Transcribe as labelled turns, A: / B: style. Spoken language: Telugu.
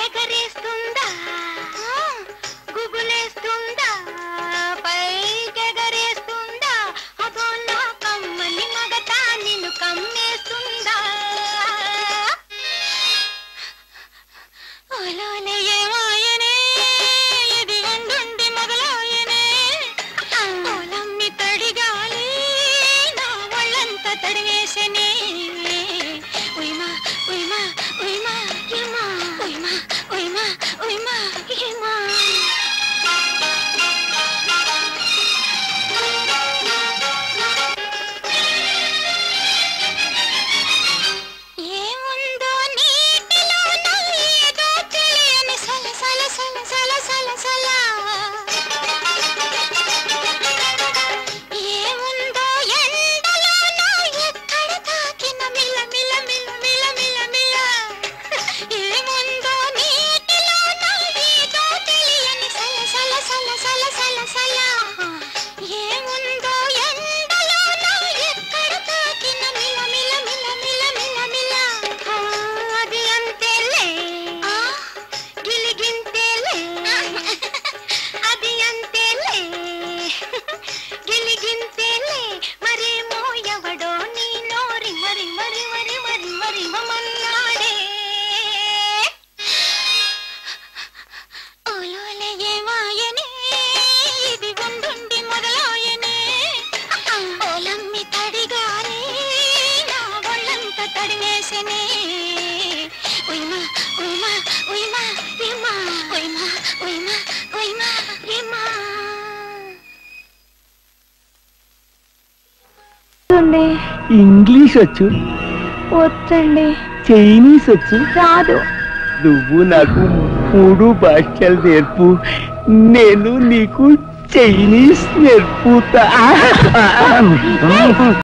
A: ఎగరేస్తుందా గుబులేస్తుందా పైకెగరేస్తుందా అదో నా కమ్మని మగతా నిన్ను కమ్మేస్తుందా ఓలోలే ఏమాయనే ఇది ఉండుండి మొదలాయనే ఓలమ్మి తడిగాలి నా ఒళ్ళంతా తడివేసనే ఉయ్మా ఉయ్మా ఉయ్మా ఏమా ఉయ్మా ఉయ్మా ఉయ్మా ఏమా ఏముందో నీటిలో ఏదో తెలియని సల సల సల సల సల సల ఏముందో ఎండలో ఎక్కడ తాకిన మిల మిల మిల మిల మిల మిల ఏముందో నీటిలో ఏదో తెలియని సల సల సల సల సల సల ఏముందో ఎండలో ఎక్కడ తాకిన మిల మిల మిల మిల మిల మిల అది అంతేలే గిలిగింతేలే అది అంతేలే గిలిగింతేలే మరేమో ఎవడో నీ నోరి మరి మరి మరి మరి మరి మన్నాడే ఓలోలే ఏమాయనే ఇది ఉండుండి మొదలాయనే ఓలమ్మి తడిగానే నా ఒళ్ళంతా తడివేసనే ఉయ్మా ఉయ్మా ఉయ్మా ఏమా ఉయ్మా ఉయ్మా ఉయ్మా ఏమా
B: ఇంగ్లీష్ వచ్చు
C: వచ్చండి
B: చైనీస్ వచ్చు
C: రాదు
B: నువ్వు నాకు 3 భాషలు నేర్పు నేను నీకు చైనీస్ నేర్పుతా